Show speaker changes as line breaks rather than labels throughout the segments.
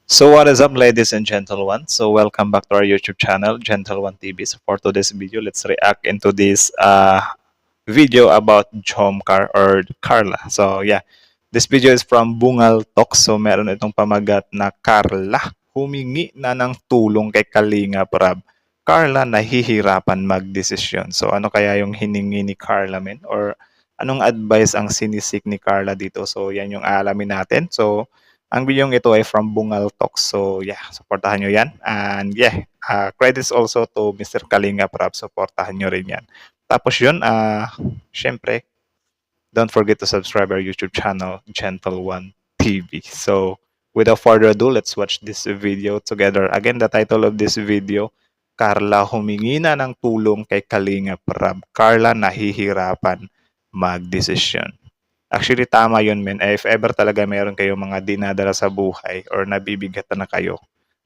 So what is up, ladies and gentlemen? So welcome back to our YouTube channel, Gentle One TV. So for today's video, let's react into this video about Jomcar or Carla. So yeah, this video is from Bungal Talks. So meron itong pamagat na Carla, humingi na ng tulong kay Kalinga Prab. Carla nahihirapan magdesisyon. So ano kaya yung hiningi ni Carla, men? Or anong advice ang sinisik ni Carla dito? So yan yung alamin natin. So ang video ito ay from Bungal Talks. So yeah, supportahan nyo yan. And yeah, credits also to Mr. Kalinga Prab. Supportahan nyo rin yan. Tapos yun, syempre, don't forget to subscribe our YouTube channel, Gentle One TV. So without further ado, let's watch this video together. Again, the title of this video, Carla humingi na ng tulong kay Kalinga Prab. Carla nahihirapan magdesisyon. Actually, tama yun, men. If ever talaga meron kayong mga dinadala sa buhay or nabibigatan na kayo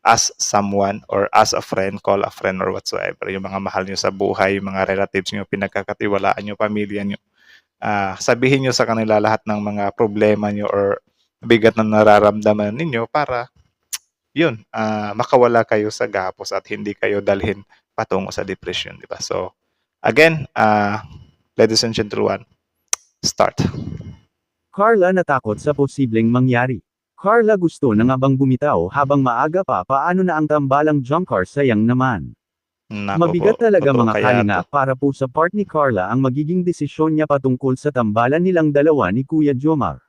as someone or as a friend, call a friend or whatsoever, yung mga mahal nyo sa buhay, yung mga relatives nyo, pinagkakatiwalaan nyo, pamilya nyo, sabihin nyo sa kanila lahat ng mga problema nyo or bigat na nararamdaman ninyo para yun, makawala kayo sa gapos at hindi kayo dalhin patungo sa depression, di ba? So, again, ladies and gentlemen, start.
Carla natakot sa posibleng mangyari. Carla gusto na nga bang bumitaw habang maaga pa, paano na ang tambalang Jomcar, sayang naman.
Nako
Mabigat
po,
talaga
totoo
mga
kaya
kalinga
to.
para po sa part ni Carla ang magiging desisyon niya patungkol sa tambalan nilang dalawa ni Kuya Jomar.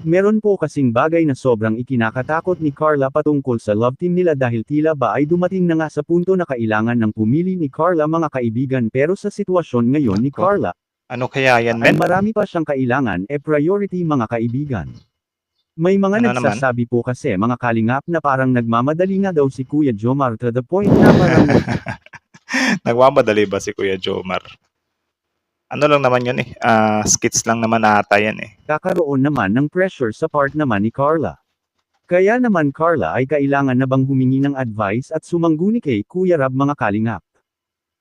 Meron po kasing bagay na sobrang ikinakatakot ni Carla patungkol sa love team nila dahil tila ba ay dumating na nga sa punto na kailangan ng pumili ni Carla mga kaibigan, pero sa sitwasyon ngayon ni
Nako,
Carla
ano kaya yan,
ay
men?
marami pa siyang kailangan, priority mga kaibigan. May mga
Ano naman?
nagsasabi po kasi mga kalingap na parang nagmamadali nga daw si Kuya Jomar to the point na parang
Nagmamadali ba si Kuya Jomar? Ano lang naman yun eh. Skits lang naman ata yan eh.
nagkakaroon naman ng pressure sa part naman ni Carla. Kaya naman Carla ay kailangan na bang humingi ng advice at sumangguni kay Kuya Rab mga kalingap.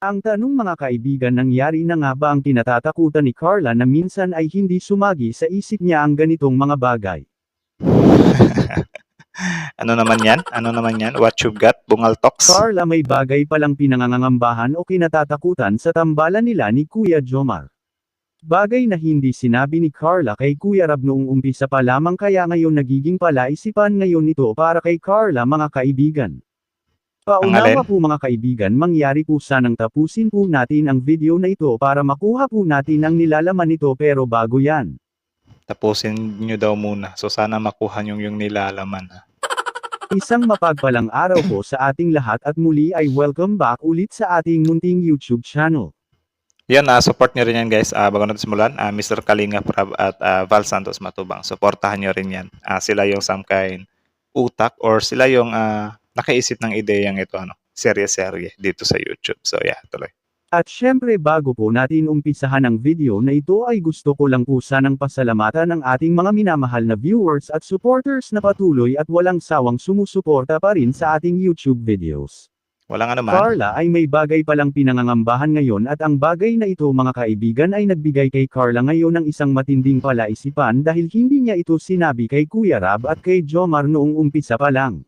Ang tanong mga kaibigan, nangyari na nga ba ang kinatatakutan ni Carla na minsan ay hindi sumagi sa isip niya ang ganitong mga bagay?
Ano naman yan? Ano naman yan? What you've got? Bungal Talks?
Carla, may bagay palang pinangangambahan o kinatatakutan sa tambalan nila ni Kuya Jomar. Bagay na hindi sinabi ni Carla kay Kuya Rab noong umpisa pa lamang, kaya ngayon nagiging palaisipan ngayon ito para kay Carla mga kaibigan.
Ang alin?
Paunawa po mga kaibigan, mangyari po sanang tapusin po natin ang video na ito para makuha po natin ang nilalaman nito, pero bago yan,
Tapusin nyo daw muna. So sana makuha nyo yung nilalaman.
isang mapagpalang araw po sa ating lahat at muli ay welcome back ulit sa ating munting YouTube channel.
Yan, support nyo rin yan guys. Bago natin simulan, Mr. Kalinga Prab at Val Santos Matubang. Supportahan nyo rin yan. Sila yung some kind utak or sila yung nakaisip ng ideyang ito, serye-serye dito sa YouTube. So yeah, tuloy.
At syempre, bago po natin umpisahan ang video na ito ay gusto ko lang po sanang pasalamatan ang ating mga minamahal na viewers at supporters na patuloy at walang sawang sumusuporta pa rin sa ating YouTube videos.
Walang anuman.
Carla ay may bagay palang pinangangambahan ngayon, at ang bagay na ito mga kaibigan ay nagbigay kay Carla ngayon ng isang matinding palaisipan dahil hindi niya ito sinabi kay Kuya Rab at kay Jomar noong umpisa pa lang.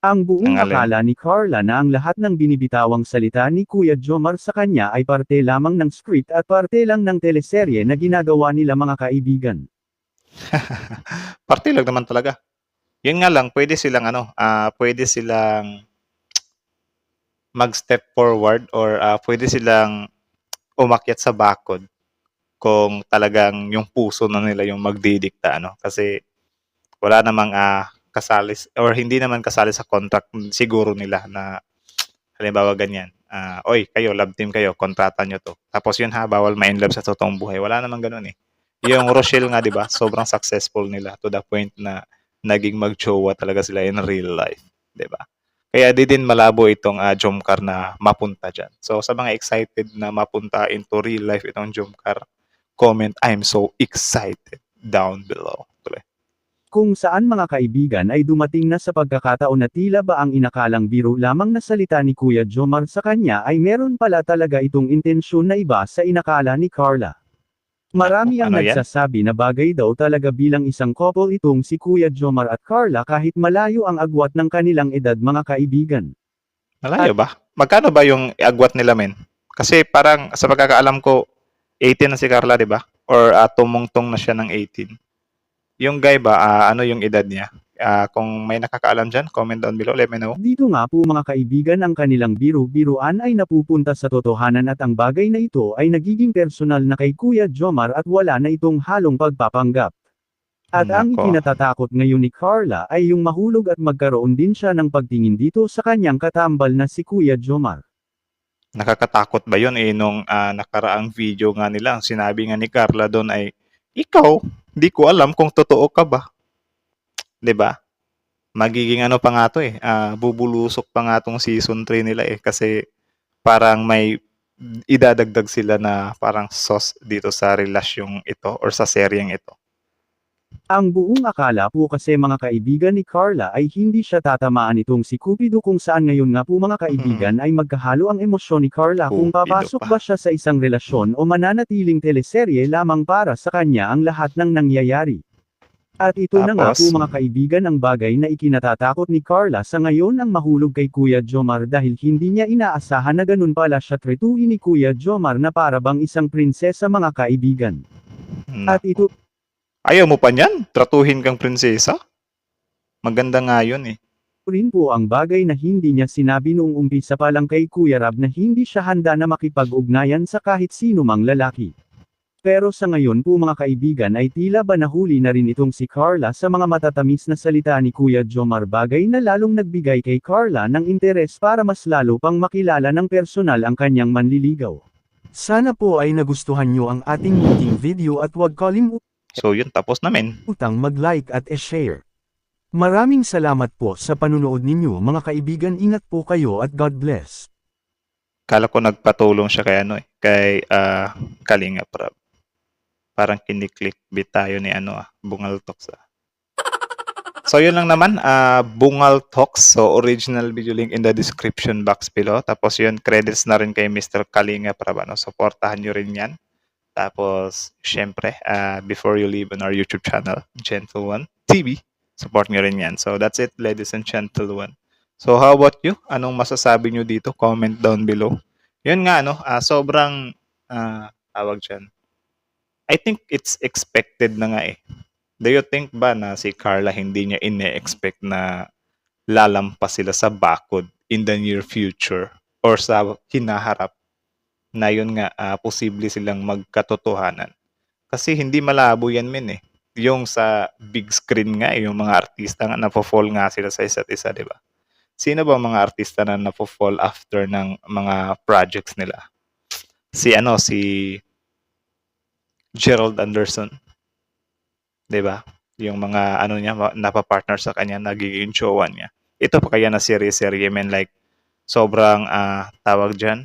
Ang buong
Ang alin?
akala ni Carla na ang lahat ng binibitawang salita ni Kuya Jomar sa kanya ay parte lamang ng script at parte lang ng teleserye na ginagawa nila mga kaibigan.
Party lang naman talaga. Yun nga lang, pwede silang mag-step forward or pwede silang umakyat sa bakod kung talagang yung puso na nila yung magdidikta, Kasi wala namang kasali or hindi naman kasali sa contract siguro nila na halimbawa ganyan. Oy, kayo, love team kayo, kontrata nyo to. Tapos yun bawal ma-inlove sa totoong buhay. Wala namang ganun eh. Yung Rochelle nga, di ba? Sobrang successful nila to the point na naging mag-jowa talaga sila in real life. Di ba? Kaya di din malabo itong Jomcar na mapunta dyan. So sa mga excited na mapunta into real life itong Jomcar, comment, I'm so excited down below. Tuloy.
Kung saan mga kaibigan ay dumating na sa pagkakataon na tila ba ang inakalang biro lamang na salita ni Kuya Jomar sa kanya ay meron pala talaga itong intensyon na iba sa inakala ni Carla. Marami ang
ano yan?
nagsasabi na bagay daw talaga bilang isang couple itong si Kuya Jomar at Carla kahit malayo ang agwat ng kanilang edad mga kaibigan.
Malayo ba? Magkano ba yung agwat nila, men? Kasi parang sa pagkakaalam ko, 18 na si Carla, di ba? Or tumungtong na siya ng 18. Yung guy ba, ano yung edad niya? Kung may nakakaalam dyan, comment down below, let me know.
Dito nga po mga kaibigan ang kanilang biro-biruan ay napupunta sa totohanan at ang bagay na ito ay nagiging personal na kay Kuya Jomar at wala na itong halong pagpapanggap. At ang
Nako,
ikinatatakot ngayon ni Carla ay yung mahulog at magkaroon din siya ng pagtingin dito sa kanyang katambal na si Kuya Jomar.
nakakatakot ba yun? Nung nakaraang video nga nila, ang sinabi nga ni Carla doon ay, ikaw, di ko alam kung totoo ka ba. 'Di ba? Magiging ano pa nga 'to bubulusok pa nga 'tong season 3 nila kasi parang may idadagdag sila na parang sauce dito sa relasyong ito or sa seryeng ito.
Ang buong akala po kasi mga kaibigan ni Carla ay hindi siya tatamaan itong si Cupido kung saan ngayon nga po mga kaibigan ay magkahalo ang emosyon ni Carla kung
Cupido
papasok
pa.
ba siya sa isang relasyon o mananatiling teleserye lamang para sa kanya ang lahat ng nangyayari. At ito na nga po
Tapos,
mga kaibigan ang bagay na ikinatatakot ni Carla sa ngayon ang mahulog kay Kuya Jomar dahil hindi niya inaasahan na ganun pala siya tretuhin ni Kuya Jomar na para bang isang prinsesa mga kaibigan. At
nako.
ito
Ayaw mo pa niyan? Tratuhin kang prinsesa? Maganda nga yun
rin po ang bagay na hindi niya sinabi noong umpisa pa lang kay Kuya Rab na hindi siya handa na makipag-ugnayan sa kahit sino mang lalaki. Pero sa ngayon po mga kaibigan ay tila ba nahuli na rin itong si Carla sa mga matatamis na salita ni Kuya Jomar bagay na lalong nagbigay kay Carla ng interes para mas lalo pang makilala ng personal ang kanyang manliligaw. Sana po ay nagustuhan nyo ang ating munting video at huwag kalimutang
So yun, tapos namin.
mag-like at share. Maraming salamat po sa panunood ninyo mga kaibigan, ingat po kayo at God bless.
Kala ko nagpatulong siya kay kay Kalinga Prab. Parang kiniklikbit tayo ni Bungal Talks. So yun lang naman, Bungal Talks. So original video link in the description box below. Tapos yun, credits na rin kay Mr. Kalinga Prab. Supportahan nyo rin yan. Tapos, syempre, before you leave on our YouTube channel, Gentle One TV, support nyo rin yan. So that's it, ladies and gentlemen. So how about you? Anong masasabi nyo dito? Comment down below. Yun nga, sobrang tawag dyan. I think it's expected na nga. Do you think ba na si Carla hindi niya ine-expect na lalampas sila sa bakod in the near future or sa hinaharap na yun nga posible silang magkatotohanan? Kasi hindi malabo yan, men. Yung sa big screen nga, yung mga artista nga napofall nga sila sa isa't isa, di ba? Sino ba mga artista na napofall after ng mga projects nila? Si Gerald Anderson, 'di ba? Yung mga niya napapartner sa kanya, nagiging jowa niya. Ito pa kaya na serye-serye, men, like sobrang tawag diyan.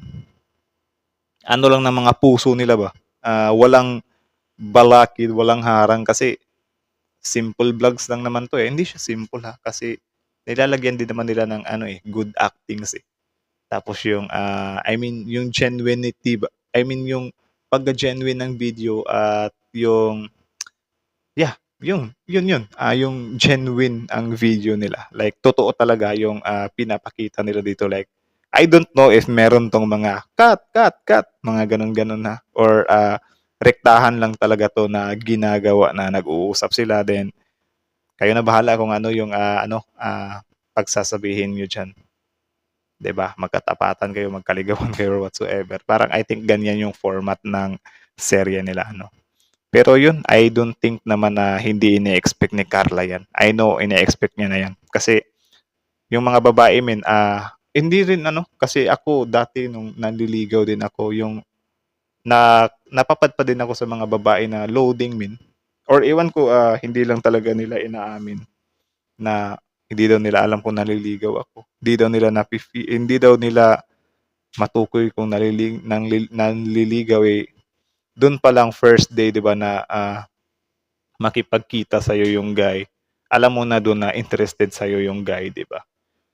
Ano lang ng mga puso nila ba? Walang balakid, walang harang kasi simple vlogs lang naman to Hindi siya simple kasi nilalagyan din naman nila ng good actings Tapos yung I mean yung genuinity ba? I mean yung pagka-genuine ng video at yung yun. Yung genuine ang video nila. Like totoo talaga yung pinapakita nila dito, like I don't know if meron tong mga cut, mga ganun-ganun or rektahan lang talaga to na ginagawa na nag-uusap sila, then kayo na bahala kung ano yung pagsasabihin niyo diyan. 'Di ba? Magkatapatan kayo, magkaligawan kayo or whatsoever. Parang I think ganyan yung format ng serye nila Pero yun, I don't think naman na hindi ini-expect ni Carla yan. I know ini-expect niya na yan. Kasi yung mga babae hindi rin kasi ako dati nung nanliligaw din ako, yung napapadpa din ako sa mga babae na loading or iwan ko hindi lang talaga nila inaamin na hindi daw nila alam kung naliligaw ako. Hindi daw nila matukoy kung nanliligaw doon pa lang first day, 'di ba, na makipagkita sa yung guy. Alam mo na doon na interested sa yung guy, 'di ba?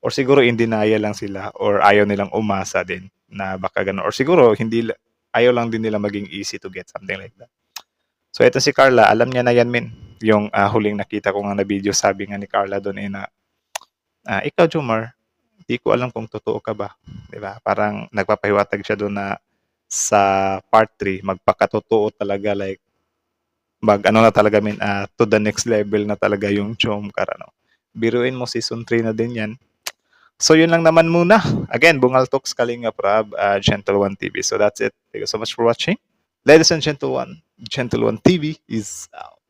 Or siguro in denial lang sila or ayaw nilang umasa din na baka ganun. Or siguro ayaw lang din nila maging easy to get, something like that. So ito si Carla, alam niya na yan min. Yung huling nakita ko nga na video, sabi nga ni Carla doon na, ikaw Jomar, di ko alam kung totoo ka ba. Diba? Parang nagpapahiwatag siya doon na sa part 3, magpakatotoo talaga, like, ano na talaga to the next level na talaga yung Jomcar. Ano. Biruin mo, season 3 na din yan. So yun lang naman muna. Again, Bungal Talks, Kalinga Prab, Gentle One TV. So that's it. Thank you so much for watching. Ladies and Gentle One TV is out.